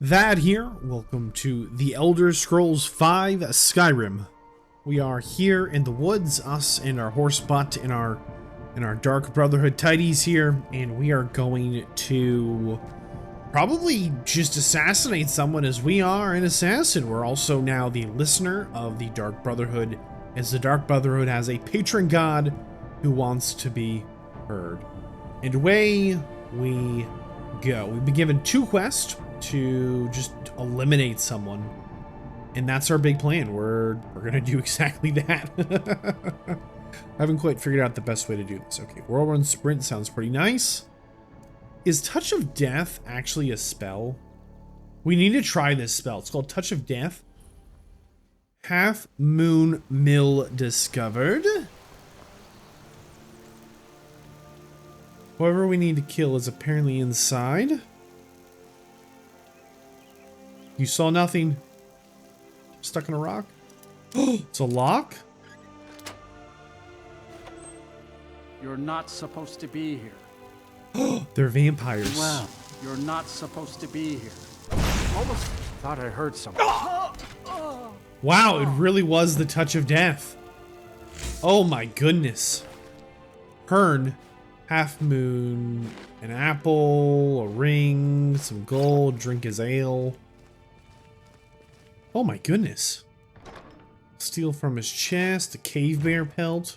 Vadd here. Welcome to The Elder Scrolls V Skyrim. We are here in the woods, us and our horse butt in our Dark Brotherhood tidies here, and we are going to probably just assassinate someone, as we are an assassin. We're also now the listener of the Dark Brotherhood, as the Dark Brotherhood has a patron god who wants to be heard. And away we go. We've been given 2 quests to just eliminate someone, and that's our big plan. We're gonna do exactly that. I haven't quite figured out the best way to do this. Okay, whirlwind sprint sounds pretty nice. Is Touch of Death actually a spell? We need to try this spell. It's called Touch of Death. Half Moon Mill discovered. Whoever we need to kill is apparently inside. You saw nothing. Stuck in a rock. Oh, it's a lock? You're not supposed to be here. Oh, they're vampires. Well, you're not supposed to be here. Almost thought I heard something. Wow, it really was the Touch of Death. Oh my goodness. Hearn, half moon, an apple, a ring, some gold, drink his ale. Oh my goodness. Steal from his chest, a cave bear pelt.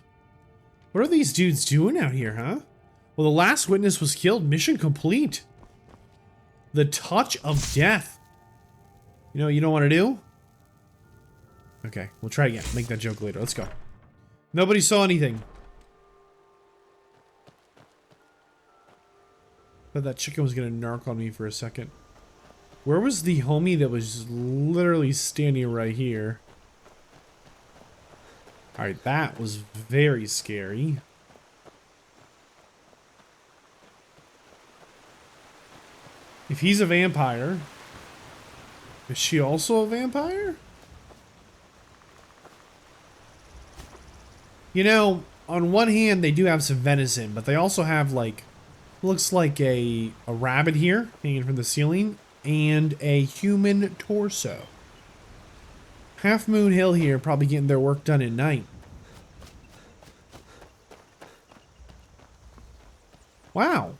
What are these dudes doing out here, huh? Well, the last witness was killed. Mission complete. The Touch of Death. You know what you don't want to do? Okay, we'll try again. Make that joke later. Let's go. Nobody saw anything. Thought that chicken was gonna narc on me for a second. Where was the homie that was literally standing right here? Alright, that was very scary. If he's a vampire, is she also a vampire? You know, on one hand they do have some venison, but they also have like, looks like a rabbit here hanging from the ceiling. And a human torso. Half Moon Hill here, probably getting their work done at night. Wow.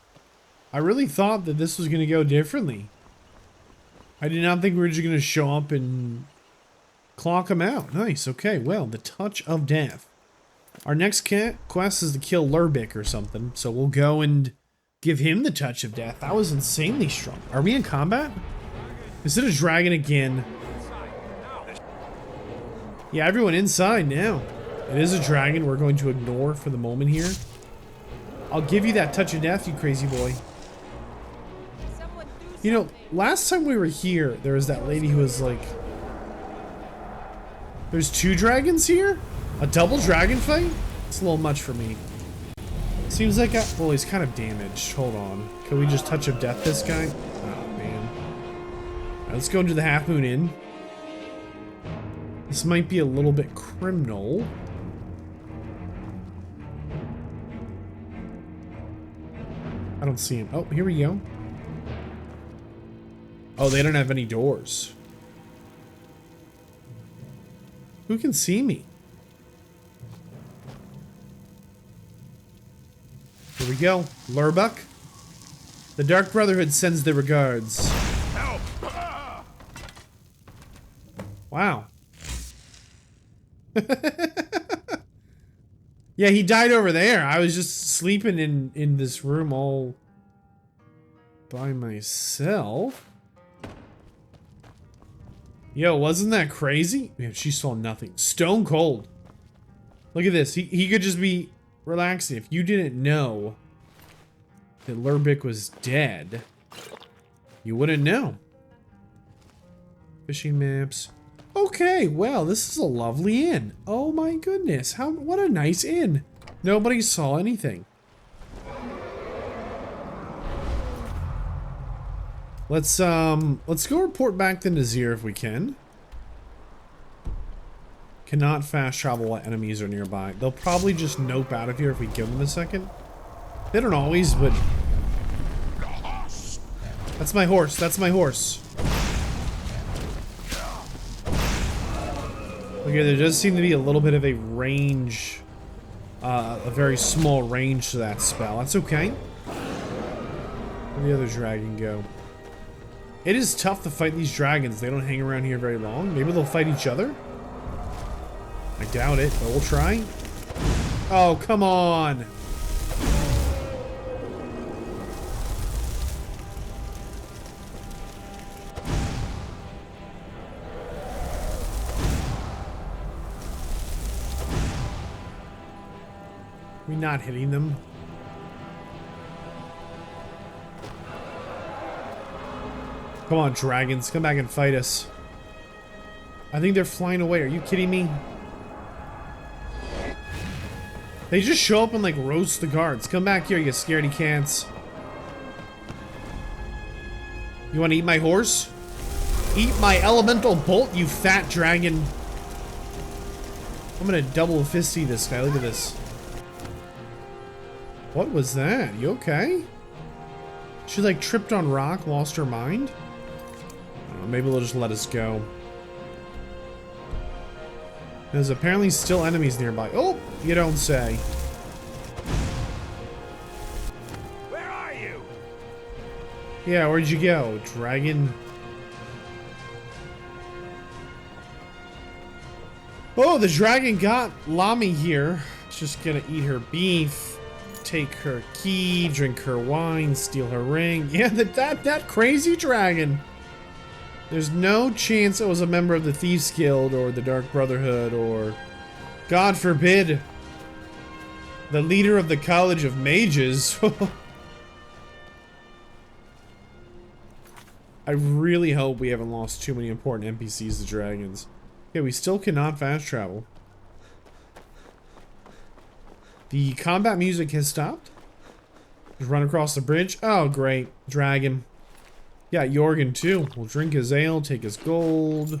I really thought that this was going to go differently. I did not think we were just going to show up and clock them out. Nice, okay, well, the Touch of Death. Our next quest is to kill Lurbik or something, so we'll go and give him the Touch of Death. That was insanely strong. Are we in combat? Is it a dragon again? Yeah, everyone inside now. It is a dragon we're going to ignore for the moment here. I'll give you that Touch of Death, you crazy boy. You know, last time we were here, there was that lady who was like... There's 2 dragons here? A double dragon fight? It's a little much for me. Seems like well, he's kind of damaged. Hold on. Can we just Touch of Death this guy? Oh, man. Right, let's go into the Half Moon Inn. This might be a little bit criminal. I don't see him. Oh, here we go. Oh, they don't have any doors. Who can see me? Here we go. Lurbuk. The Dark Brotherhood sends their regards. Help. Wow. Yeah, he died over there. I was just sleeping in this room all by myself. Yo, wasn't that crazy? Man, she saw nothing. Stone cold. Look at this. He could just be relaxing. If you didn't know that Lurbik was dead, you wouldn't know. Fishing maps. Okay, well, this is a lovely inn. Oh my goodness, what a nice inn. Nobody saw anything. Let's go report back to Nazir if we can. Cannot fast travel while enemies are nearby. They'll probably just nope out of here if we give them a second. They don't always, but That's my horse. That's my horse. Okay, there does seem to be a little bit of a range, a very small range to that spell. That's okay. Where'd the other dragon go? It is tough to fight these dragons. They don't hang around here very long. Maybe they'll fight each other? I doubt it, but we'll try. Oh, come on! We're not hitting them. Come on, dragons. Come back and fight us. I think they're flying away. Are you kidding me? They just show up and, like, roast the guards. Come back here, you scaredy cats. You want to eat my horse? Eat my elemental bolt, you fat dragon. I'm gonna double fisty this guy. Look at this. What was that? You okay? She, like, tripped on rock, lost her mind? I don't know, maybe they'll just let us go. There's apparently still enemies nearby. Oh, you don't say. Where are you? Yeah, where'd you go, dragon? Oh, the dragon got Lami here. It's just gonna eat her beef, take her key, drink her wine, steal her ring. Yeah, that crazy dragon. There's no chance it was a member of the Thieves Guild or the Dark Brotherhood or, God forbid, the leader of the College of Mages. I really hope we haven't lost too many important NPCs to dragons. Yeah, we still cannot fast travel. The combat music has stopped. Just run across the bridge. Oh, great. Dragon. Yeah, Jorgen too. We'll drink his ale, take his gold.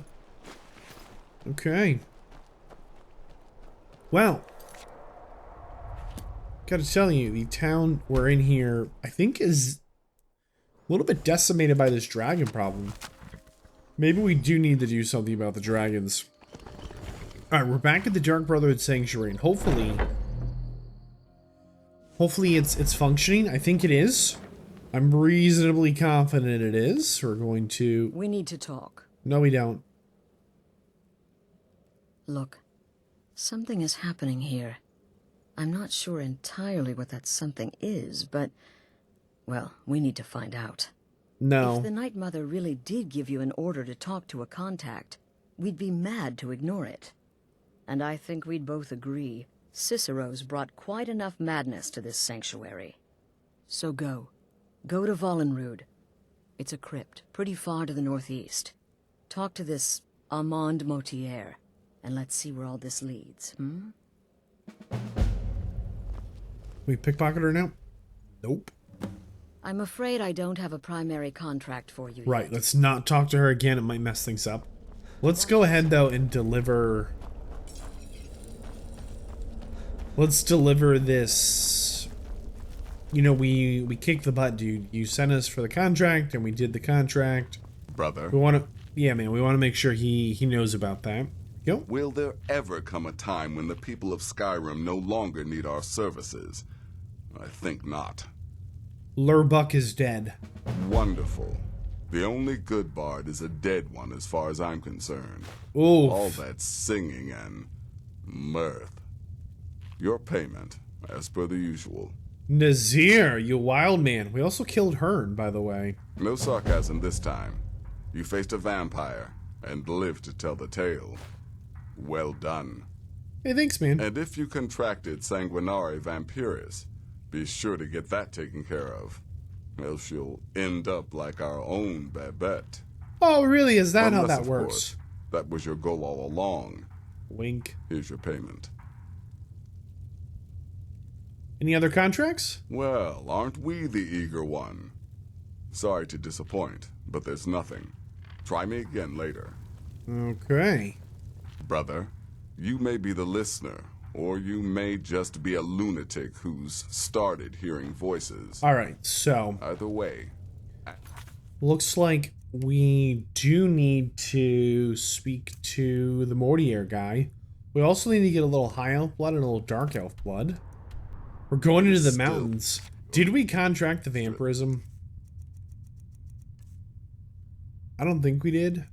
Okay. Well. Gotta tell you, the town we're in here, I think is a little bit decimated by this dragon problem. Maybe we do need to do something about the dragons. Alright, we're back at the Dark Brotherhood Sanctuary, and hopefully it's functioning. I think it is. I'm reasonably confident it is. We're going to... We need to talk. No, we don't. Look, something is happening here. I'm not sure entirely what that something is, but... well, we need to find out. No. If the Night Mother really did give you an order to talk to a contact, we'd be mad to ignore it. And I think we'd both agree, Cicero's brought quite enough madness to this sanctuary. So go. Go to Vollenrud. It's a crypt, pretty far to the northeast. Talk to this Armand Motier, and let's see where all this leads, hmm? We pickpocket her now? Nope. I'm afraid I don't have a primary contract for you Right, yet. let's not talk to her again. It might mess things up. Let's go ahead, though, and deliver... let's deliver this... You know, we kicked the butt, dude. You sent us for the contract, and we did the contract. Brother. We want to... yeah, man, we want to make sure he knows about that. Go. Will there ever come a time when the people of Skyrim no longer need our services? I think not. Lurbuck is dead. Wonderful. The only good bard is a dead one as far as I'm concerned. Oof. All that singing and mirth. Your payment, as per the usual. Nazir, you wild man. We also killed Hearn, by the way. No sarcasm this time. You faced a vampire and lived to tell the tale. Well done. Hey, thanks, man. And if you contracted Sanguinare Vampiris, be sure to get that taken care of. Else you'll end up like our own Babette. Oh, really? Is that how Unless, that of works? course, that was your goal all along. Wink. Here's your payment. Any other contracts? Well, aren't we the eager one? Sorry to disappoint, but there's nothing. Try me again later. Okay. Brother, you may be the listener, or you may just be a lunatic who's started hearing voices. All right, so Either way, looks like we do need to speak to the Mortier guy. We also need to get a little high elf blood and a little dark elf blood. We're going into the mountains. Did we contract the vampirism? I don't think we did.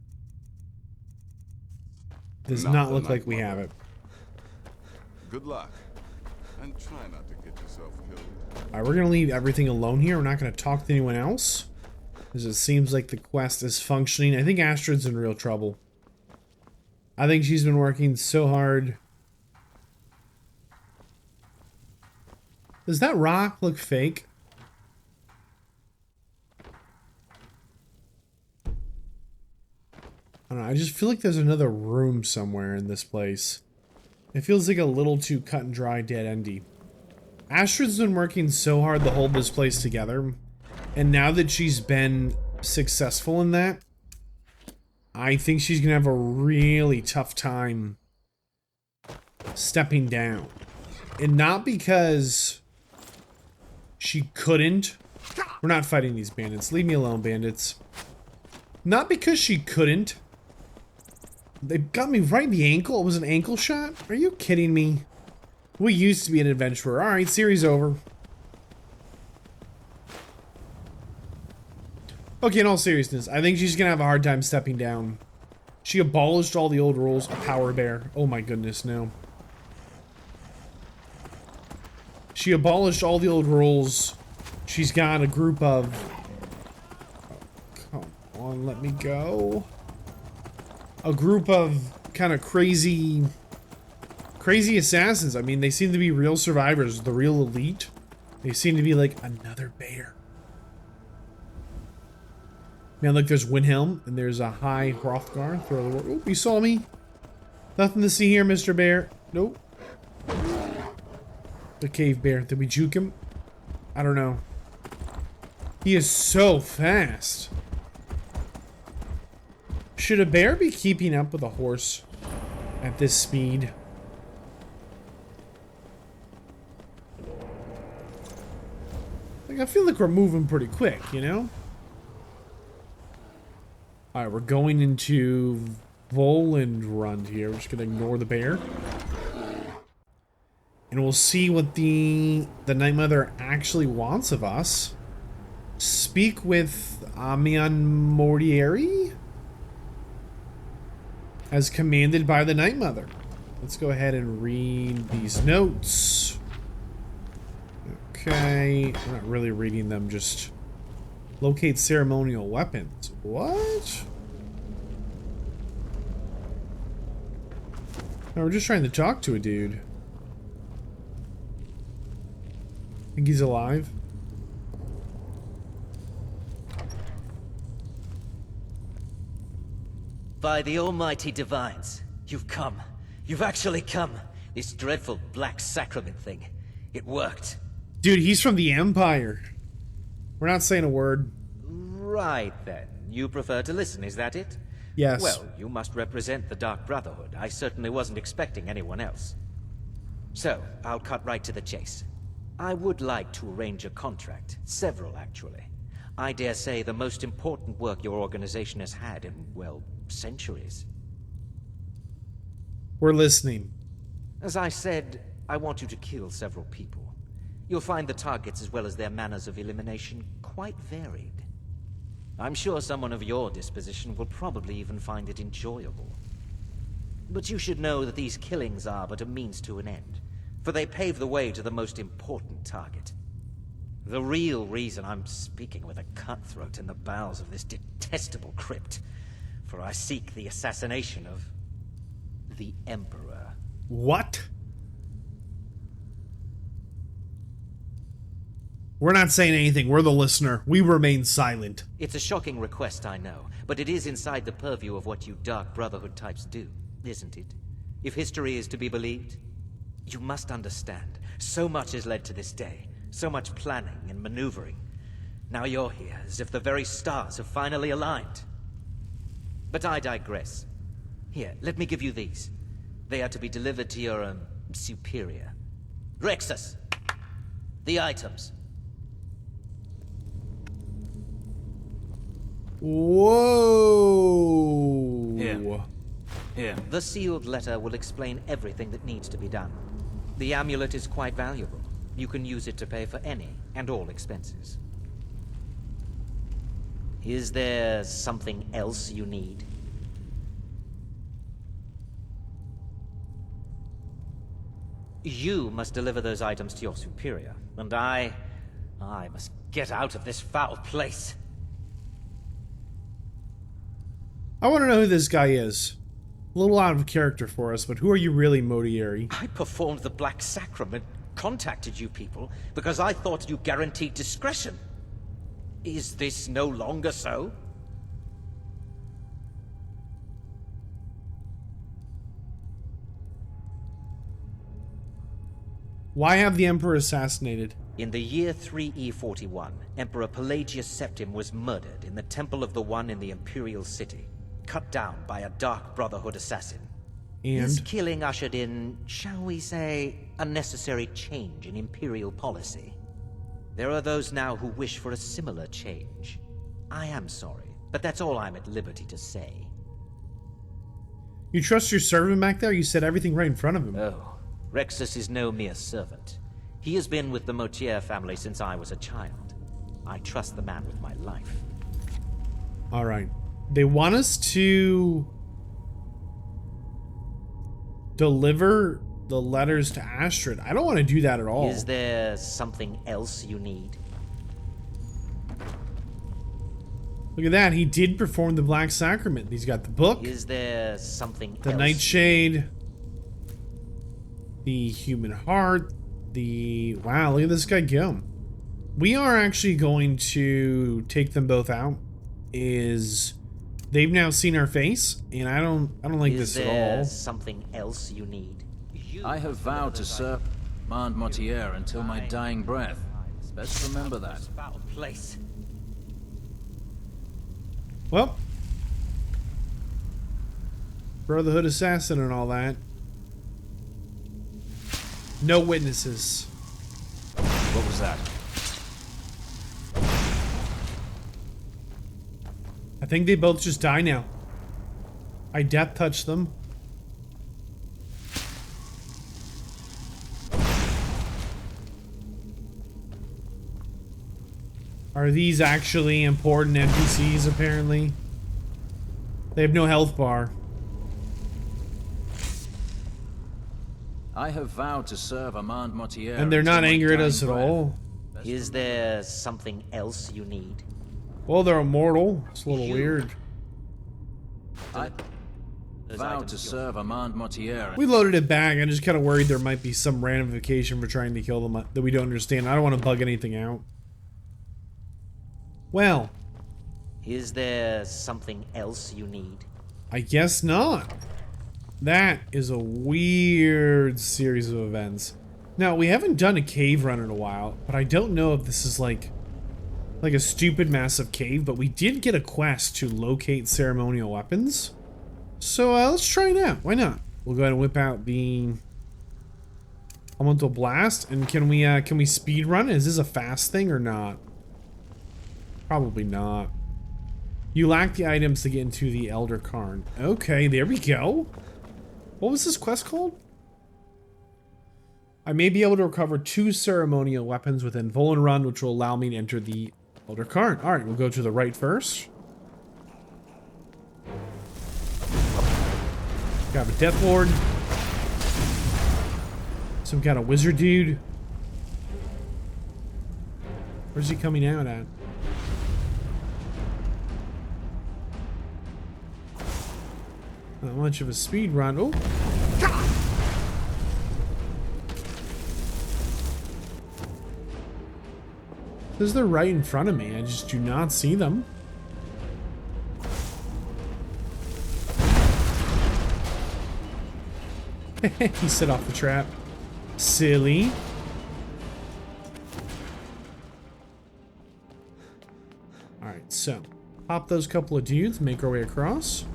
Does not look like we have it. Good luck. And try not to get yourself killed. Alright, we're gonna leave everything alone here. We're not gonna talk to anyone else. Because it seems like the quest is functioning. I think Astrid's in real trouble. I think she's been working so hard. Does that rock look fake? I don't know, I just feel like there's another room somewhere in this place. It feels like a little too cut and dry, dead-endy. Astrid's been working so hard to hold this place together, and now that she's been successful in that, I think she's gonna have a really tough time stepping down. And not because she couldn't. We're not fighting these bandits. Leave me alone, bandits. Not because she couldn't. They got me right in the ankle. It was an ankle shot? Are you kidding me? We used to be an adventurer. Alright, series over. Okay, in all seriousness, I think she's gonna have a hard time stepping down. She abolished all the old rules. A power bear. Oh my goodness, no. She abolished all the old rules. She's got a group of... Oh, come on, let me go. A group of kind of crazy assassins. I mean, they seem to be real survivors, the real elite. They seem to be like another bear. Man, look, there's Windhelm, and there's a high Hrothgar. Throw the word. Oh, you saw me. Nothing to see here, Mr. Bear. Nope. The cave bear. Did we juke him? I don't know. He is so fast. Should a bear be keeping up with a horse at this speed? Like, I feel like we're moving pretty quick, you know? Alright, we're going into Volendrund here. We're just gonna ignore the bear. And we'll see what the Night Mother actually wants of us. Speak with Amian Mortieri? As commanded by the Night Mother. Let's go ahead and read these notes. Okay, we're not really reading them, just locate ceremonial weapons. What? No, we're just trying to talk to a dude. Think he's alive? By the almighty divines, you've come. You've actually come. This dreadful black sacrament thing. It worked. Dude, he's from the Empire. We're not saying a word. Right then. You prefer to listen, is that it? Yes. Well, you must represent the Dark Brotherhood. I certainly wasn't expecting anyone else. So, I'll cut right to the chase. I would like to arrange a contract. Several, actually. I dare say the most important work your organization has had in, well, centuries. We're listening. As I said, I want you to kill several people. You'll find the targets as well as their manners of elimination quite varied. I'm sure someone of your disposition will probably even find it enjoyable. But you should know that these killings are but a means to an end, for they pave the way to the most important target. The real reason I'm speaking with a cutthroat in the bowels of this detestable crypt, for I seek the assassination of the Emperor. What? We're not saying anything. We're the listener. We remain silent. It's a shocking request, I know, but it is inside the purview of what you Dark Brotherhood types do, isn't it? If history is to be believed, you must understand, so much has led to this day, so much planning and maneuvering. Now you're here, as if the very stars have finally aligned. But I digress. Here, let me give you these. They are to be delivered to your, superior. Rexus! The items. Whoa. Here. The sealed letter will explain everything that needs to be done. The amulet is quite valuable. You can use it to pay for any and all expenses. Is there something else you need? You must deliver those items to your superior, and I must get out of this foul place. I want to know who this guy is. A little out of character for us, but who are you really, Modieri? I performed the Black Sacrament, contacted you people, because I thought you guaranteed discretion. Is this no longer so? Why have the Emperor assassinated? In the year 3E41, Emperor Pelagius Septim was murdered in the Temple of the One in the Imperial City, cut down by a Dark Brotherhood assassin. His And killing ushered in, shall we say, a necessary change in Imperial policy. There are those now who wish for a similar change. I am sorry, but that's all I'm at liberty to say. you trust your servant back there? You said everything right in front of him. Oh, Rexus is no mere servant. He has been with the Motier family since I was a child. I trust the man with my life. All right. They want us to deliver the letters to Astrid. I don't want to do that at all. Is there something else you need? Look at that. He did perform the Black Sacrament. He's got the book, Is there something the else? Nightshade, the Human Heart, the... Wow, look at this guy go. We are actually going to take them both out. They've now seen our face, and I don't like this at all. Is there something else you need? I have vowed to serve Mand Motier until my dying breath. Best remember that. Foul place. Well, Brotherhood assassin and all that. No witnesses. What was that? I think they both just die now. I death touched them. Are these actually important NPCs, apparently? They have no health bar. I have vowed to serve Mand Motier. And they're until not my angry at dying us at breath. all. Best Is there something else you need? Well, they're immortal. It's a little You- weird. I Those vowed items to you're- serve Mand Motier. We loaded it back. I'm just kind of worried there might be some ramification for trying to kill them that we don't understand. I don't want to bug anything out. Well, Is there something else you need? I guess not. That is a weird series of events. Now, we haven't done a cave run in a while, but I don't know if this is like a stupid massive cave, but we did get a quest to locate ceremonial weapons. So let's try it out. Why not? We'll go ahead and whip out the Elemental Blast, and can we speed run? Is this a fast thing or not? Probably not. You lack the items to get into the Elder Cairn. Okay, there we go. What was this quest called? I may be able to recover 2 ceremonial weapons within Volan Run, which will allow me to enter the Elder Cairn. Alright, we'll go to the right first. Got a Death Lord. Some kind of wizard dude. Where's he coming out at? Not much of a speed run. Oh! Because they're right in front of me. I just do not see them. He set off the trap. Silly. Alright, so. Pop those couple of dudes, make our way across.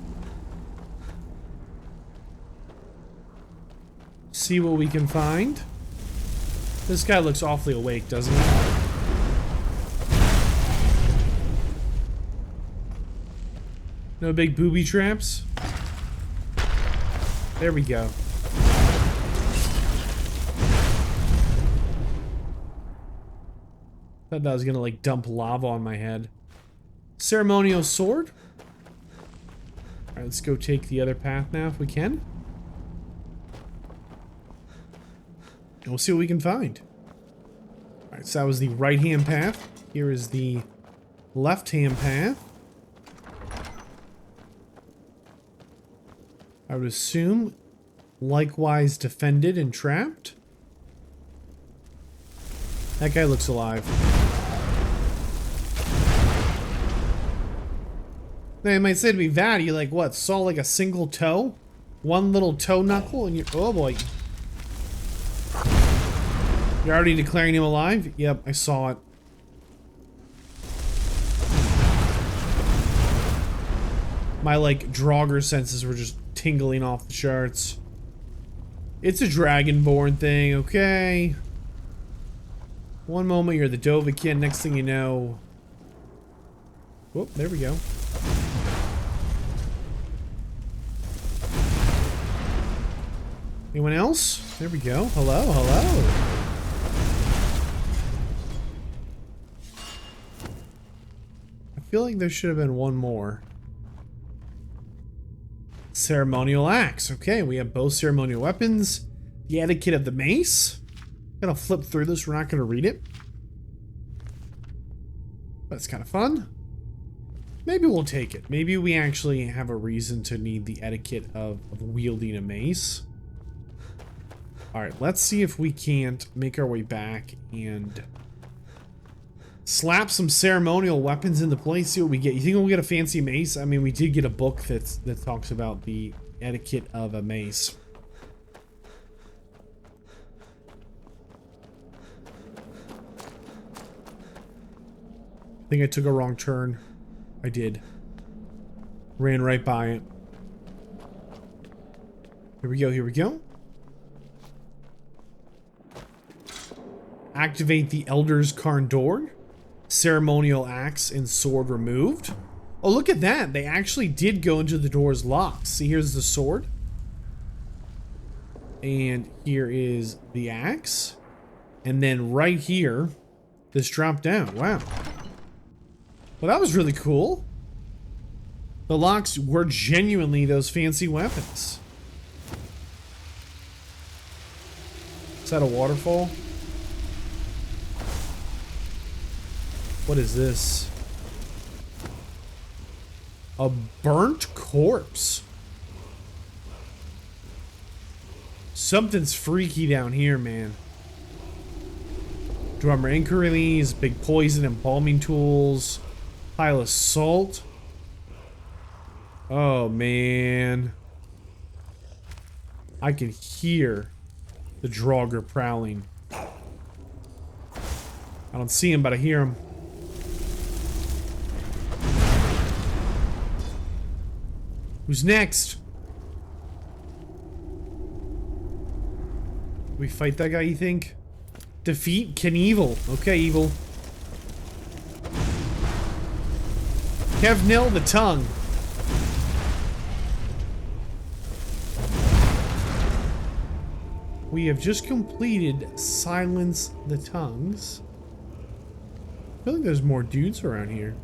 See what we can find. This guy looks awfully awake, doesn't he? No big booby traps. There we go. Thought I was gonna like dump lava on my head. Ceremonial sword. Alright, let's go take the other path now if we can. And we'll see what we can find. Alright, so that was the right-hand path. Here is the left-hand path. I would assume likewise defended and trapped. That guy looks alive. They might say to me, Vadd, you like what? Saw like a single toe? One little toe knuckle and you're, oh boy. You're already declaring him alive? Yep, I saw it. My like Draugr senses were just tingling off the charts. It's a Dragonborn thing, okay? One moment you're the Dovahkiin, next thing you know... Whoop, there we go. Anyone else? There we go. Hello, hello. I feel like there should have been one more. Ceremonial axe. Okay, we have both ceremonial weapons. The etiquette of the mace. I'm gonna flip through this. We're not gonna read it. But it's kind of fun. Maybe we'll take it. Maybe we actually have a reason to need the etiquette of wielding a mace. Alright, let's see if we can't make our way back and slap some ceremonial weapons into place, see what we get. You think we'll get a fancy mace? I mean, we did get a book that talks about the etiquette of a mace. I think I took a wrong turn. I did. Ran right by it. Here we go, here we go. Activate the Elder's Carn door. Ceremonial axe and sword removed. Oh, look at that. They actually did go into the door's locks. See, here's the sword. And here is the axe. And then right here, this dropped down. Wow. Well, that was really cool. The locks were genuinely those fancy weapons. Is that a waterfall? What is this? A burnt corpse. Something's freaky down here, man. Drummer inquiries, big poison embalming tools, pile of salt. Oh, man. I can hear the Draugr prowling. I don't see him, but I hear him. Who's next? We fight that guy, you think? Defeat Knievel. Okay, evil. Kevnil the Tongue. We have just completed Silence the Tongues. I feel like there's more dudes around here.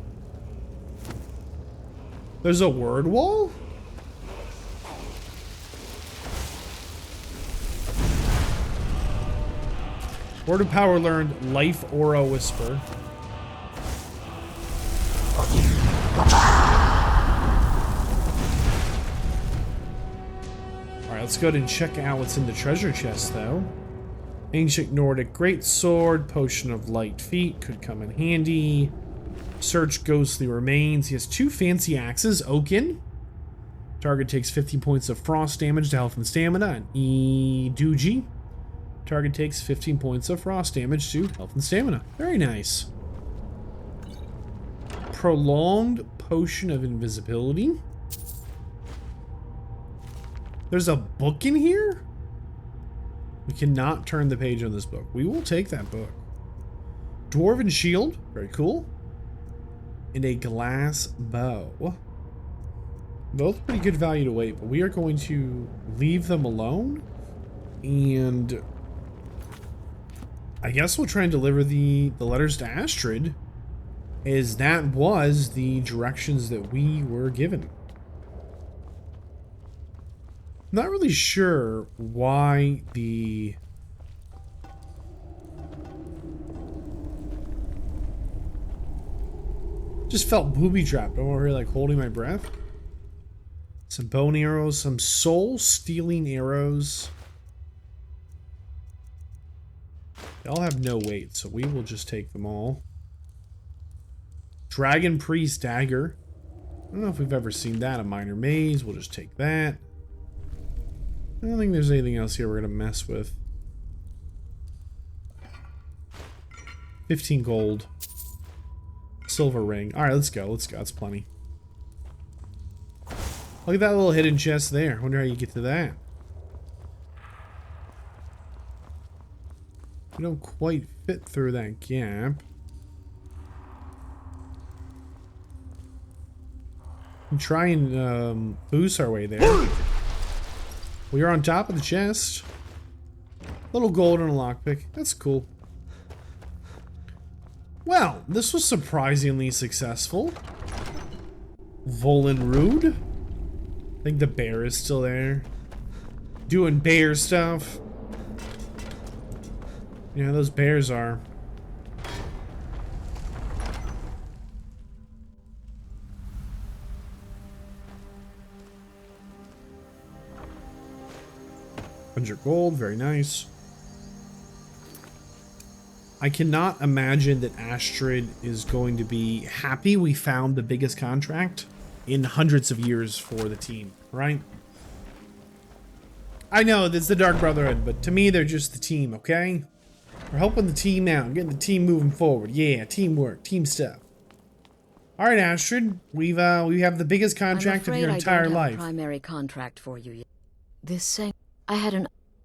There's a word wall? Word of power learned, Life Aura Whisper. Alright, let's go ahead and check out what's in the treasure chest, though. Ancient Nordic Great Sword, Potion of Light Feet could come in handy. Search ghostly remains. He has two fancy axes, oaken. Target takes 15 points of frost damage to health and stamina. And Iduji. Target takes 15 points of frost damage to health and stamina. Very nice. Prolonged Potion of Invisibility. There's a book in here? We cannot turn the page on this book. We will take that book. Dwarven Shield. Very cool. And a glass bow. Both pretty good value to weight, but we are going to leave them alone. And I guess we'll try and deliver the letters to Astrid, as that was the directions that we were given. Not really sure why the... Just felt booby-trapped. I'm over here like holding my breath. Some bone arrows, some soul-stealing arrows. They all have no weight, so we will just take them all. Dragon Priest Dagger. I don't know if we've ever seen that. A Minor Maze. We'll just take that. I don't think there's anything else here we're going to mess with. 15 gold. Silver ring. Alright, let's go. Let's go. That's plenty. Look at that little hidden chest there. I wonder how you get to that. We don't quite fit through that gap. And try and boost our way there. We are on top of the chest. Little gold and a lockpick. That's cool. Well, this was surprisingly successful. Volenrude. I think the bear is still there. Doing bear stuff. Yeah, those bears are. $100 gold, very nice. I cannot imagine that Astrid is going to be happy we found the biggest contract in hundreds of years for the team, right? I know, it's the Dark Brotherhood, but to me, they're just the team, okay? We're helping the team out, getting the team moving forward. Yeah, teamwork, team stuff. All right, Astrid, we have the biggest contract of your entire life. I'm afraid I don't have a primary contract for you yet.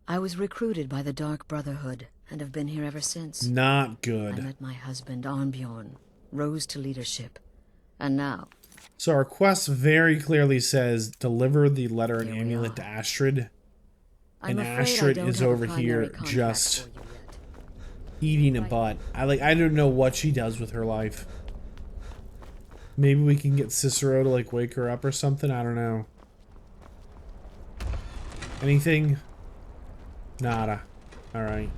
I was recruited by the Dark Brotherhood and have been here ever since. Not good. I met my husband Arnbjorn, rose to leadership, and now. So our quest very clearly says deliver the letter and amulet to Astrid. And Astrid is over here just eating a butt. I don't know what she does with her life. Maybe we can get Cicero to like wake her up or something. I don't know. Anything? Nada. All right.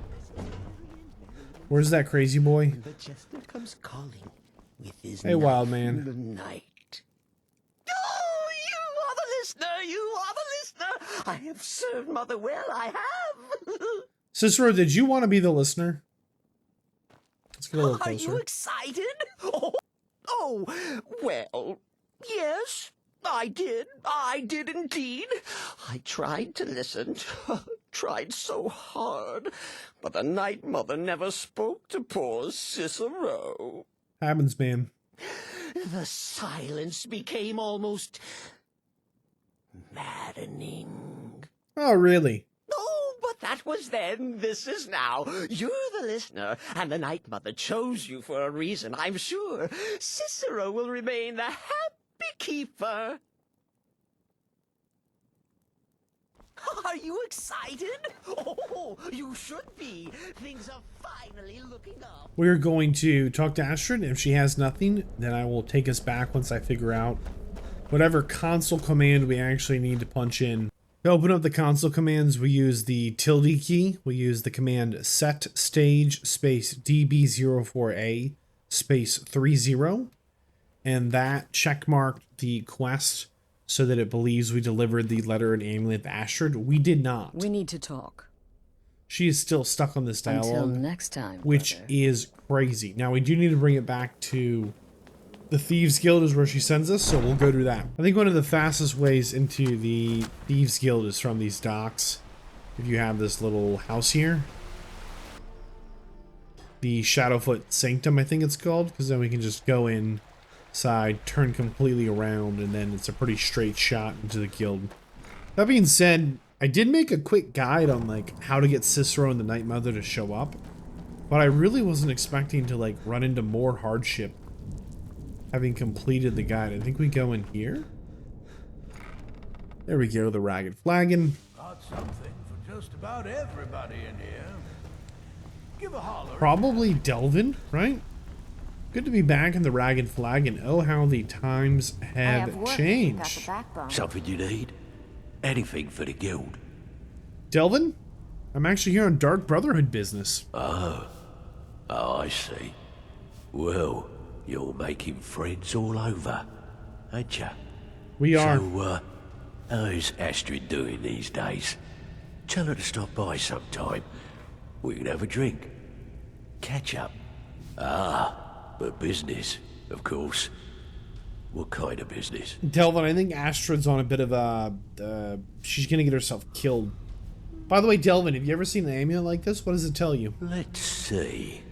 Where's that crazy boy? The jester comes calling with his Hey, wild knife man. in the night. Oh, you are the listener! You are the listener! I have served Mother well, I have! Cicero, did you want to be the listener? Let's get a little Are closer. you excited? Oh, well, yes, I did. I did indeed. I tried to listen. Tried so hard. But the Night Mother never spoke to poor Cicero. Happens, man. The silence became almost maddening. Oh, really? Oh, but that was then. This is now. You're the listener, and the Night Mother chose you for a reason, I'm sure. Cicero will remain the happy keeper. Are you excited? Oh, you should be. Things are finally looking up. We're going to talk to Astrid. If she has nothing, then I will take us back once I figure out whatever console command we actually need to punch in. To open up the console commands, we use the tilde key. We use the command set stage space db04a space 30, and that checkmarked the quest so that it believes we delivered the letter and amulet to Astrid. We did not. We need to talk. She is still stuck on this dialogue. Until next time, which brother. is crazy. Now we do need to bring it back to the Thieves Guild is where she sends us, so we'll go to that. I think one of the fastest ways into the Thieves Guild is from these docks. If you have this little house here. The Shadowfoot Sanctum, I think it's called, because then we can just go inside, turn completely around, and then it's a pretty straight shot into the guild. That being said, I did make a quick guide on like how to get Cicero and the Night Mother to show up, but I really wasn't expecting to like run into more hardship having completed the guide. I think we go in here. There we go, the ragged flagon. Got something for just about everybody in here. Give a holler. Probably Delvin, right? Good to be back in the ragged flagon. Oh, how the times have changed. Something you need? Anything for the guild? Delvin? I'm actually here on Dark Brotherhood business. Oh, I see. Well, you're making friends all over, ain't ya? We are. So, how's Astrid doing these days? Tell her to stop by sometime. We can have a drink. Catch up. Ah, but business, of course. What kind of business? Delvin, I think Astrid's on a bit of a... she's gonna get herself killed. By the way, Delvin, have you ever seen an amulet like this? What does it tell you? Let's see.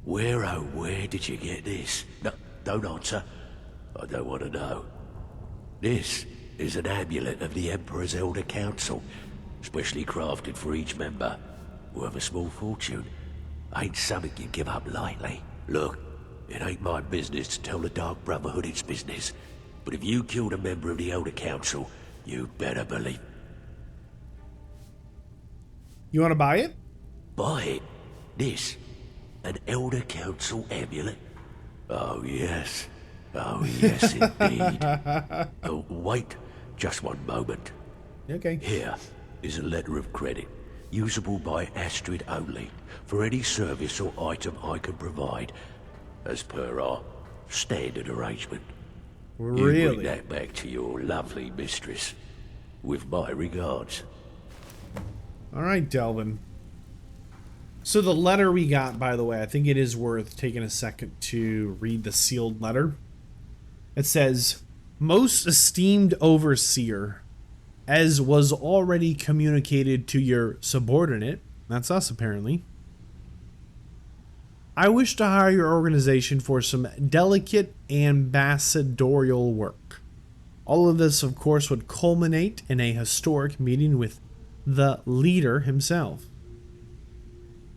Where, oh, where did you get this? No, don't answer. I don't want to know. This is an amulet of the Emperor's Elder Council, specially crafted for each member, worth a small fortune. Ain't something you give up lightly. Look, it ain't my business to tell the Dark Brotherhood its business, but if you killed a member of the Elder Council, you'd better believe. You want to buy it? Buy it? This? An Elder Council amulet? Oh, yes. Oh, yes, indeed. Oh, wait, just one moment. Okay. Here is a letter of credit, usable by Astrid only, for any service or item I can provide, as per our standard arrangement. Really? You bring that back to your lovely mistress, with my regards. All right, Delvin. So the letter we got, by the way, I think it is worth taking a second to read the sealed letter. It says, "Most esteemed overseer, as was already communicated to your subordinate," that's us apparently, "I wish to hire your organization for some delicate ambassadorial work. All of this, of course, would culminate in a historic meeting with the leader himself.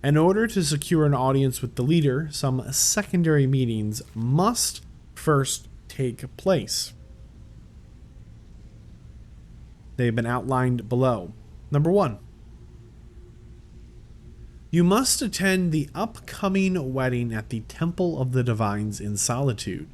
In order to secure an audience with the leader, some secondary meetings must first take place. They have been outlined below. Number 1. You must attend the upcoming wedding at the Temple of the Divines in Solitude.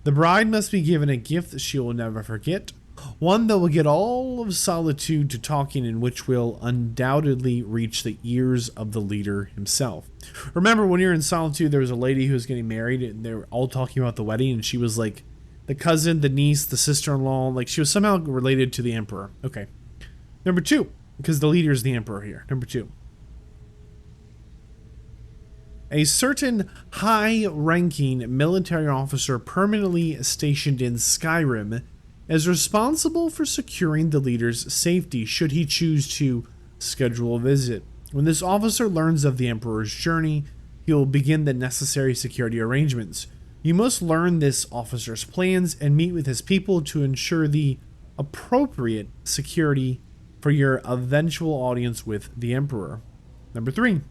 The bride must be given a gift that she will never forget, one that will get all of Solitude to talking and which will undoubtedly reach the ears of the leader himself." Remember, when you're in Solitude, there was a lady who was getting married, and they were all talking about the wedding, and she was like the cousin, the niece, the sister-in-law, like she was somehow related to the Emperor. Okay. Number 2, because the leader is the Emperor here. Number 2. A certain high-ranking military officer permanently stationed in Skyrim is responsible for securing the leader's safety should he choose to schedule a visit. When this officer learns of the Emperor's journey, he will begin the necessary security arrangements. You must learn this officer's plans and meet with his people to ensure the appropriate security for your eventual audience with the Emperor. Number 3.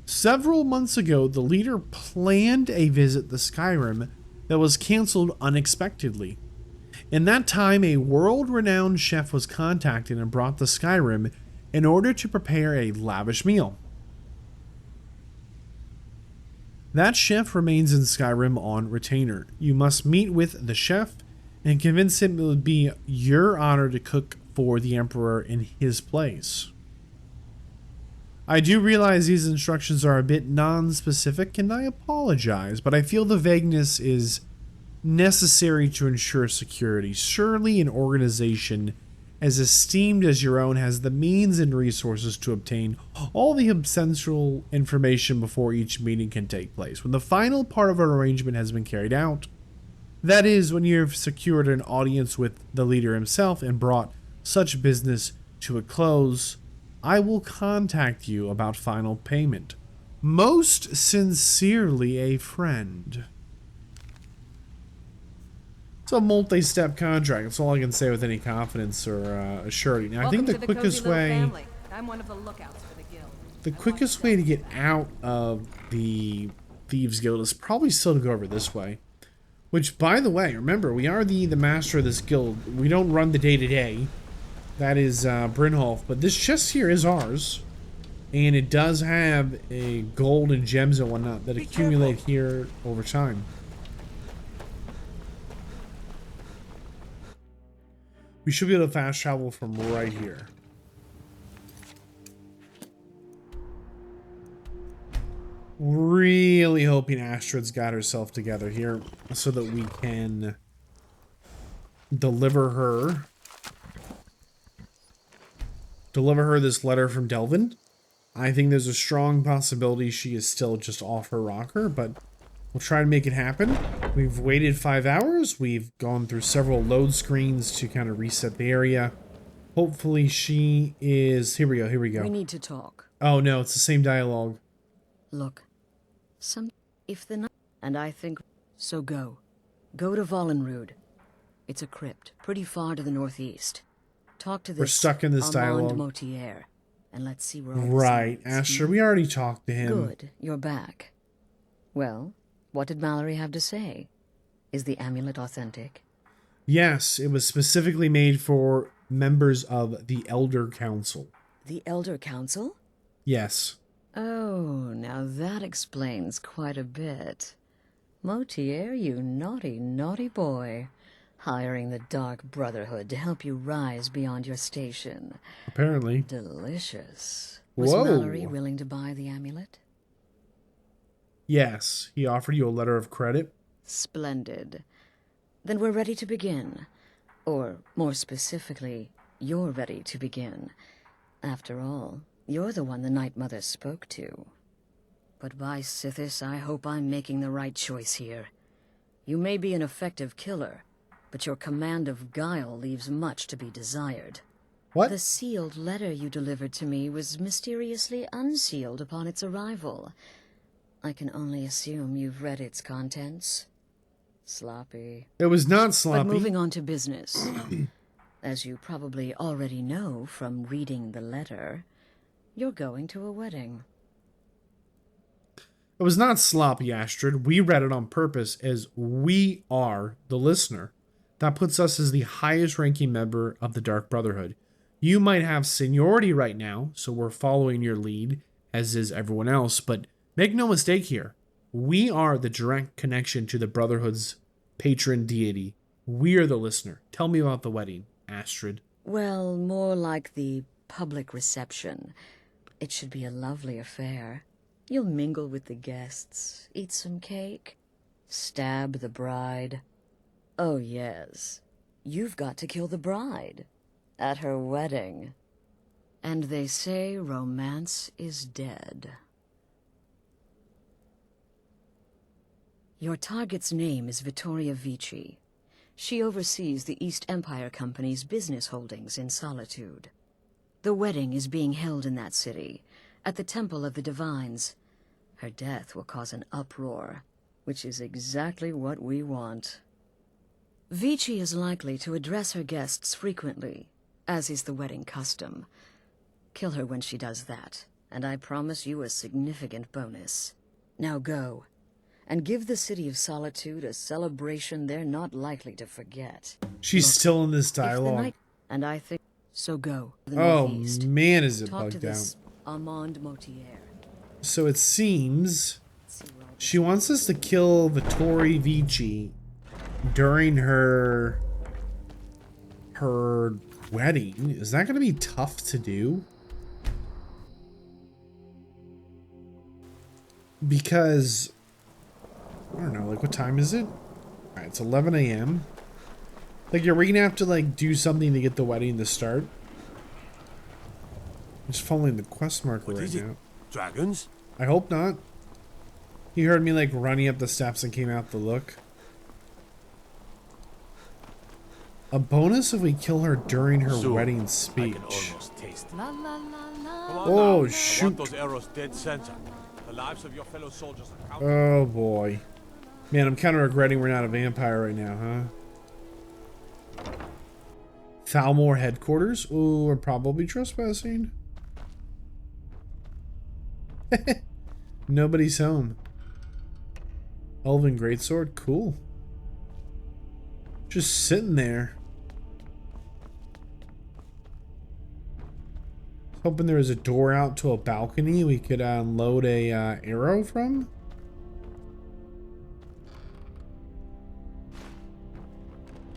Several months ago, the leader planned a visit to Skyrim that was canceled unexpectedly. In that time, a world-renowned chef was contacted and brought to Skyrim in order to prepare a lavish meal. That chef remains in Skyrim on retainer. You must meet with the chef and convince him it would be your honor to cook for the Emperor in his place. I do realize these instructions are a bit non-specific, and I apologize, but I feel the vagueness is necessary to ensure security. Surely an organization as esteemed as your own has the means and resources to obtain all the essential information before each meeting can take place. When the final part of our arrangement has been carried out, that is, when you have secured an audience with the leader himself and brought such business to a close, I will contact you about final payment. Most sincerely, a friend. It's a multi-step contract. That's all I can say with any confidence or assurity. Now, I think the quickest way, I'm one of the lookouts for the guild. the quickest way to get out of the Thieves Guild is probably still to go over this way, Which, by the way, remember, we are the master of this guild. We don't run the day-to-day. That is Brynholf, but this chest here is ours. And it does have a gold and gems and whatnot that accumulate here over time. We should be able to fast travel from right here. Really hoping Astrid's got herself together here so that we can deliver her this letter from Delvin. I think there's a strong possibility she is still just off her rocker, but we'll try to make it happen. We've waited 5 hours. We've gone through several load screens to kind of reset the area. Hopefully she is... Here we go, here we go. We need to talk. Oh no, it's the same dialogue. Look, if the night... And I think... So go. Go to Vollenrud. It's a crypt, pretty far to the northeast. Talk to this... We're stuck in this dialogue. Motier, and let's see where... Right, Asher, we already talked to him. Good, you're back. Well, what did Mallory have to say? Is the amulet authentic? Yes, it was specifically made for members of the Elder Council. The Elder Council? Yes. Oh, now that explains quite a bit. Motier, you naughty, naughty boy. Hiring the Dark Brotherhood to help you rise beyond your station. Apparently. Delicious. Was Whoa. Mallory willing to buy the amulet? Yes, he offered you a letter of credit. Splendid. Then we're ready to begin. Or, more specifically, you're ready to begin. After all, you're the one the Night Mother spoke to. But by Sithis, I hope I'm making the right choice here. You may be an effective killer, but your command of guile leaves much to be desired. What? The sealed letter you delivered to me was mysteriously unsealed upon its arrival. I can only assume you've read its contents. Sloppy. It was not sloppy. But moving on to business. As you probably already know from reading the letter, you're going to a wedding. It was not sloppy, Astrid. We read it on purpose as we are the listener. That puts us as the highest ranking member of the Dark Brotherhood. You might have seniority right now, so we're following your lead, as is everyone else, but make no mistake here. We are the direct connection to the Brotherhood's patron deity. We are the listener. Tell me about the wedding, Astrid. Well, more like the public reception. It should be a lovely affair. You'll mingle with the guests, eat some cake, stab the bride. Oh yes, you've got to kill the bride at her wedding. And they say romance is dead. Your target's name is Vittoria Vici. She oversees the East Empire Company's business holdings in Solitude. The wedding is being held in that city, at the Temple of the Divines. Her death will cause an uproar, which is exactly what we want. Vici is likely to address her guests frequently, as is the wedding custom. Kill her when she does that, and I promise you a significant bonus. Now go, and give the City of Solitude a celebration they're not likely to forget. She's still in this dialogue. And I think... So go. Oh man, is it Talk to bugged this out. Armand Motier. So it seems she wants us to kill Vittoria Vici during her wedding. Is that going to be tough to do? Because I don't know, like what time is it? Alright, it's 11 a.m. Like, are we gonna have to like do something to get the wedding to start? I'm just following the quest marker right now. Dragons? I hope not. He heard me like running up the steps and came out to look. A bonus if we kill her during her wedding speech. La la la la. Oh shoot. those arrows dead center. The lives of your fellow soldiers are counted. Oh boy. Man, I'm kind of regretting we're not a vampire right now, huh? Thalmor headquarters? Ooh, we're probably trespassing. Nobody's home. Elven greatsword? Cool. Just sitting there. Hoping there was a door out to a balcony we could unload a arrow from.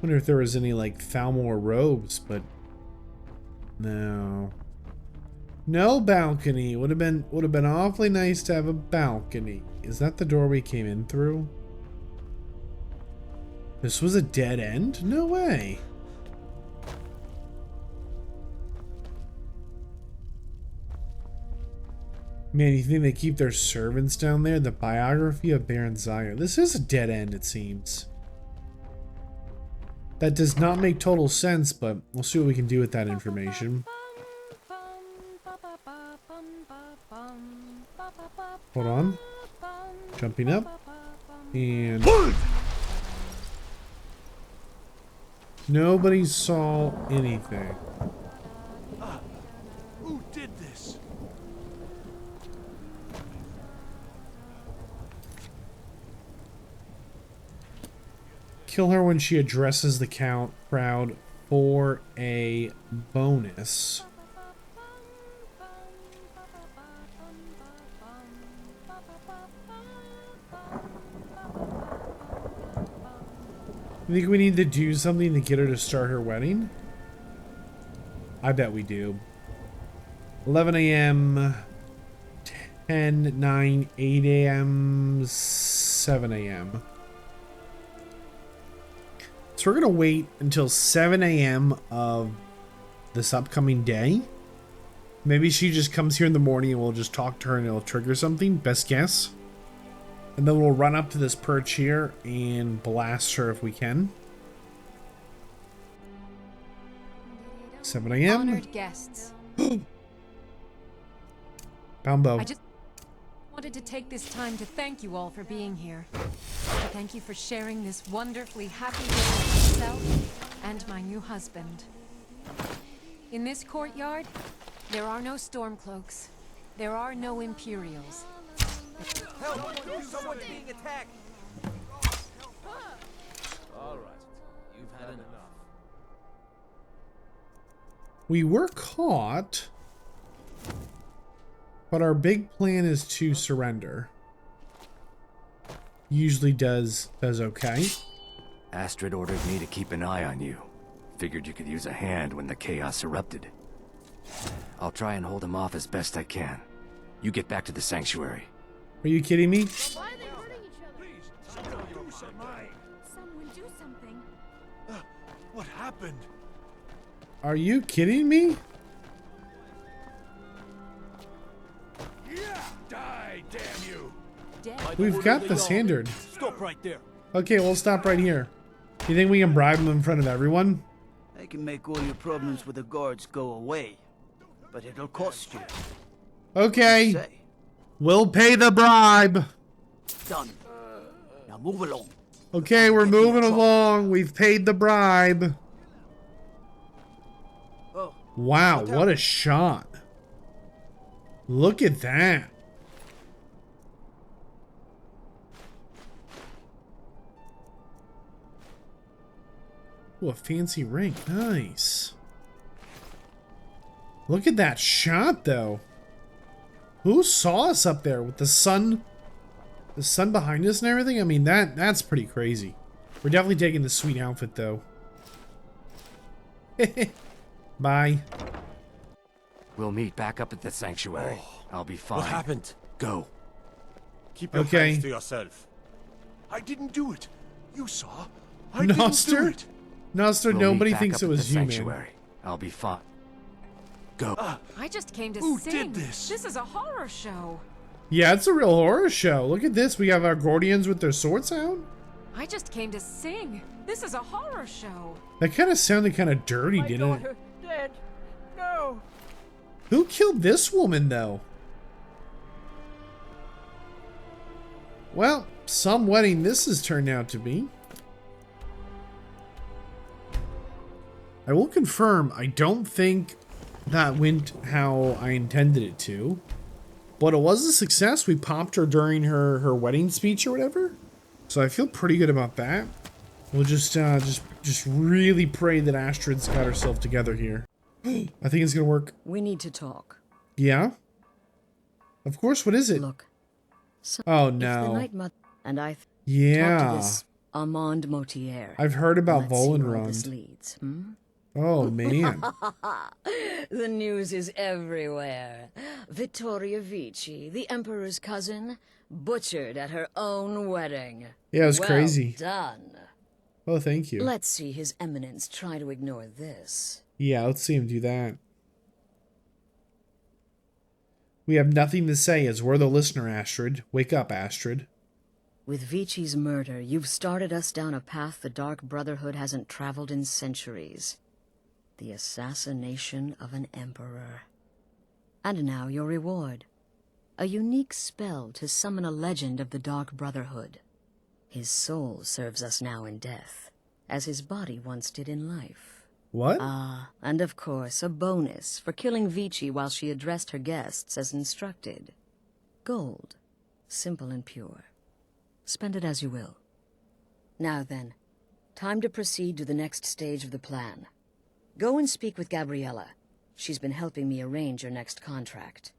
Wonder if there was any like Thalmor robes, but no. No balcony. Would have been awfully nice to have a balcony. Is that the door we came in through? This was a dead end? No way. Man, you think they keep their servants down there? The biography of Baron Zaya. This is a dead end, it seems. That does not make total sense, but we'll see what we can do with that information. Hold on. Jumping up. And... nobody saw anything. Who did this? Kill her when she addresses the crowd for a bonus. You think we need to do something to get her to start her wedding? I bet we do. 11 a.m., 10, 9, 8 a.m., 7 a.m. So we're going to wait until 7 a.m. of this upcoming day. Maybe she just comes here in the morning and we'll just talk to her and it'll trigger something. Best guess. And then we'll run up to this perch here and blast her if we can. 7 a.m. Honored guests. Bambo. I just wanted to take this time to thank you all for being here. Thank you for sharing this wonderfully happy day with myself and my new husband. In this courtyard, there are no Stormcloaks. There are no Imperials. Help! Someone's being attacked! Alright, you've had enough. We were caught, but our big plan is to surrender. Usually does okay. Astrid ordered me to keep an eye on you. Figured you could use a hand when the chaos erupted. I'll try and hold him off as best I can. You get back to the sanctuary. Are you kidding me? Why are they hurting each other? Please, someone do something. What happened? Are you kidding me? Yeah! Die, damn you! We've got this hindered. Stop right there. Okay, we'll stop right here. You think we can bribe him in front of everyone? I can make all your problems with the guards go away, but it'll cost you. Okay. We'll pay the bribe. Done. Now move along. Okay, we're moving along. We've paid the bribe. Wow, what a shot. Look at that. Ooh, a fancy ring. Nice. Look at that shot, though. Who saw us up there with the sun behind us and everything? I mean, that's pretty crazy. We're definitely taking the sweet outfit, though. Bye. We'll meet back up at the sanctuary. I'll be fine. What happened? Go. Keep your Okay. hands to yourself. I didn't do it. You saw. I didn't do it. Noster, We'll nobody meet back thinks up it at was the you, man. sanctuary. I'll be fine. Go. I just came to Who sing. did this? This is a horror show. Yeah, it's a real horror show. Look at this. We have our Gordians with their swords out. I just came to sing. This is a horror show. That kind of sounded kind of dirty, didn't it? Dead. No. Who killed this woman, though? Well, some wedding this has turned out to be. I will confirm, I don't think that went how I intended it to. But it was a success. We popped her during her wedding speech or whatever. So I feel pretty good about that. We'll just Just really pray that Astrid's got herself together here. I think it's gonna work. We need to talk. Yeah? Of course, what is it? Look. Oh, If the no. Night Mother and I talk Yeah. to this Armand Motier. I've heard about Let's see where all this Volenrond. leads. Hmm? Oh, man. The news is everywhere. Vittoria Vici, the Emperor's cousin, butchered at her own wedding. Yeah, it was well crazy. Done. Oh, thank you. Let's see His Eminence try to ignore this. Yeah, let's see him do that. We have nothing to say as we're the listener, Astrid. Wake up, Astrid. With Vici's murder, you've started us down a path the Dark Brotherhood hasn't traveled in centuries. The assassination of an emperor. And now your reward. A unique spell to summon a legend of the Dark Brotherhood. His soul serves us now in death, as his body once did in life. What? Ah, and of course, a bonus for killing Vici while she addressed her guests as instructed. Gold. Simple and pure. Spend it as you will. Now then, time to proceed to the next stage of the plan. Go and speak with Gabriella. She's been helping me arrange your next contract.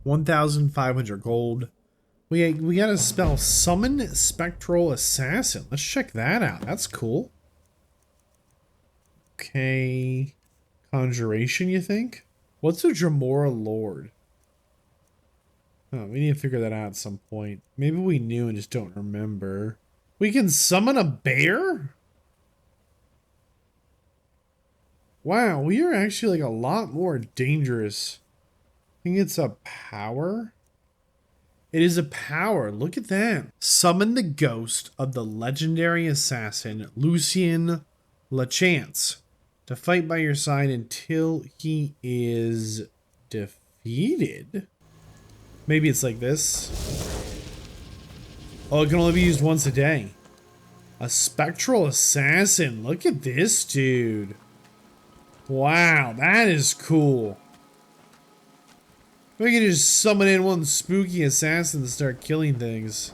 1,500 gold. We got a spell, Summon Spectral Assassin. Let's check that out. That's cool. Okay. Conjuration, you think? What's a Dremora Lord? Oh, we need to figure that out at some point. Maybe we knew and just don't remember. We can summon a bear? Wow, we are actually like a lot more dangerous. I think it's a power. It is a power. Look at that. Summon the ghost of the legendary assassin Lucien Lachance to fight by your side until he is defeated. Maybe it's like this. Oh, it can only be used once a day. A spectral assassin. Look at this dude. Wow, that is cool. We can just summon in one spooky assassin and start killing things.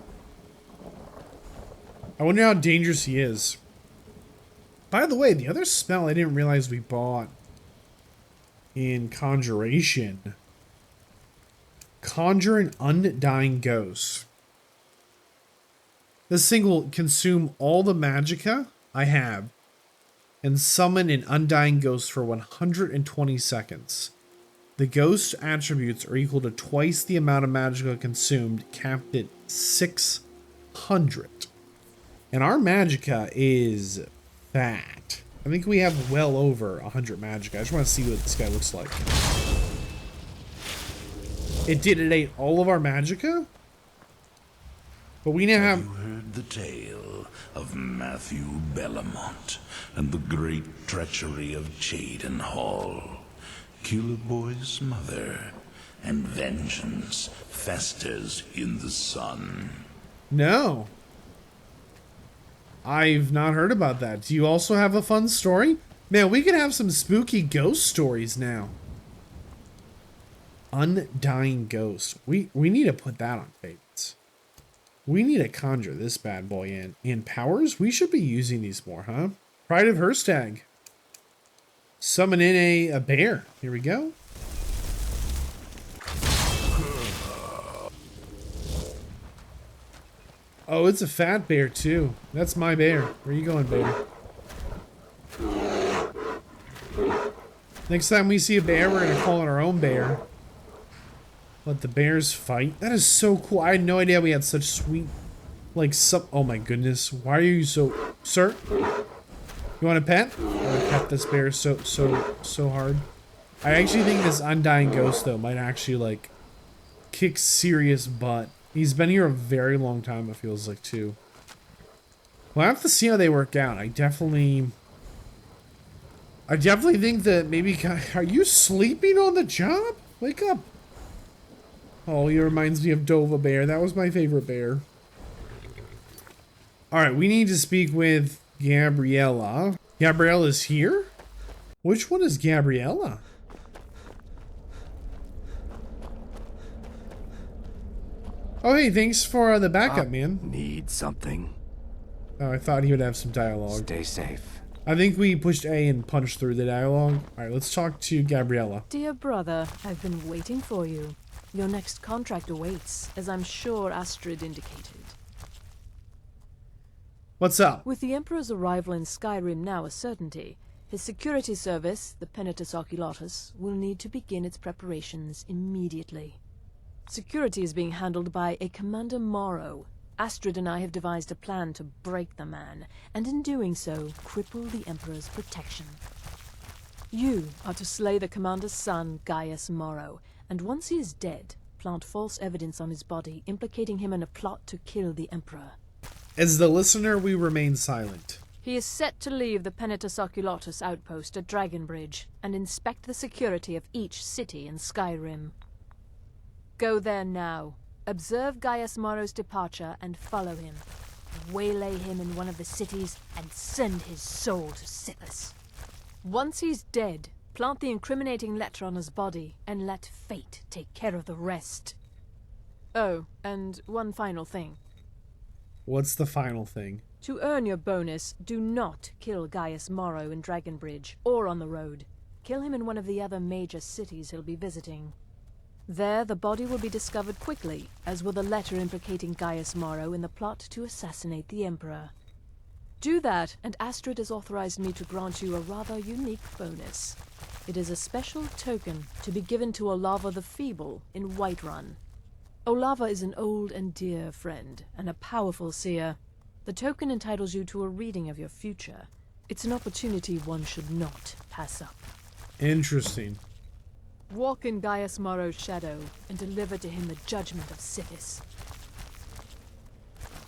I wonder how dangerous he is. By the way, the other spell I didn't realize we bought in Conjuration. Conjure an undying ghost. This thing will consume all the magicka I have and summon an undying ghost for 120 seconds. The ghost attributes are equal to twice the amount of magicka consumed, capped at 600. And our magicka is fat. I think we have well over 100 magicka. I just want to see what this guy looks like. It ate all of our magicka? But we now have... You heard the tale of Matthew Bellamont and the great treachery of Chaden Hall. Killer Boy's mother, and vengeance festers in the sun. No. I've not heard about that. Do you also have a fun story? Man, we could have some spooky ghost stories now. Undying ghost. We need to put that on favorites. We need to conjure this bad boy in. In powers, we should be using these more, huh? Pride of Herstag. Summon in a bear. Here we go. Oh, it's a fat bear too. That's my bear. Where you going, bear? Next time we see a bear, we're gonna call it our own bear. Let the bears fight. That is so cool. I had no idea we had such sweet, like, oh my goodness. Why are you so, sir? You want a pet? I want to pet this bear so hard. I actually think this undying ghost though might actually like kick serious butt. He's been here a very long time, it feels like, too. We'll have to see how they work out. I definitely think that maybe... Are you sleeping on the job? Wake up. Oh, he reminds me of Dova Bear. That was my favorite bear. Alright, we need to speak with Gabriella. Gabriella's here? Which one is Gabriella? Oh, hey, thanks for the backup, man. Need something? Oh, I thought he would have some dialogue. Stay safe. I think we pushed A and punched through the dialogue. Alright, let's talk to Gabriella. Dear brother, I've been waiting for you. Your next contract awaits, as I'm sure Astrid indicated. What's up? With the Emperor's arrival in Skyrim now a certainty, his security service, the Penitus Oculatus, will need to begin its preparations immediately. Security is being handled by a Commander Morrow. Astrid and I have devised a plan to break the man, and in doing so, cripple the Emperor's protection. You are to slay the Commander's son, Gaius Morrow, and once he is dead, plant false evidence on his body, implicating him in a plot to kill the Emperor. As the listener, we remain silent. He is set to leave the Penitus Oculatus outpost at Dragonbridge, and inspect the security of each city in Skyrim. Go there now. Observe Gaius Morrow's departure and follow him. Waylay him in one of the cities and send his soul to Sithis. Once he's dead, plant the incriminating letter on his body and let fate take care of the rest. Oh, and one final thing. What's the final thing? To earn your bonus, do not kill Gaius Morrow in Dragonbridge or on the road. Kill him in one of the other major cities he'll be visiting. There, the body will be discovered quickly, as will the letter implicating Gaius Morrow in the plot to assassinate the Emperor. Do that, and Astrid has authorized me to grant you a rather unique bonus. It is a special token to be given to Olava the Feeble in Whiterun. Olava is an old and dear friend, and a powerful seer. The token entitles you to a reading of your future. It's an opportunity one should not pass up. Interesting. Walk in Gaius Morrow's shadow, and deliver to him the judgment of Sithis.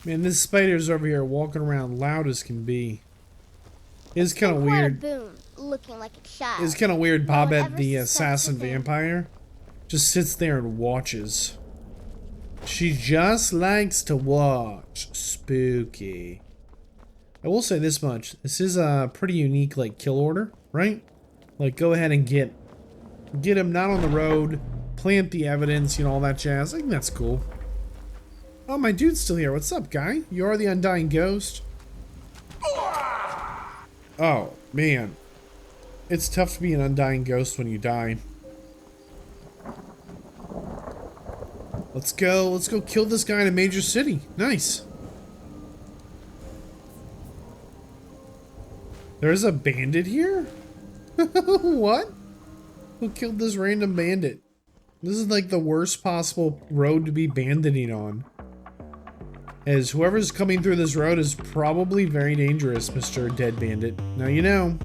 Man, this spider's over here walking around loud as can be. It's kind of weird. Boom, looking like a child. It's kind of weird. Bobette, the Whatever assassin such a thing. vampire, just sits there and watches. She just likes to watch. Spooky. I will say this much. This is a pretty unique, like, kill order, right? Like, go ahead and get him not on the road, plant the evidence, you know, all that jazz. I think that's cool. Oh, my dude's still here. What's up, guy? You are the undying ghost? Oh, man. It's tough to be an undying ghost when you die. Let's go kill this guy in a major city. Nice. There's a bandit here? What? Who killed this random bandit? This is like the worst possible road to be banditing on. As whoever's coming through this road is probably very dangerous, Mr. Dead Bandit. Now you know.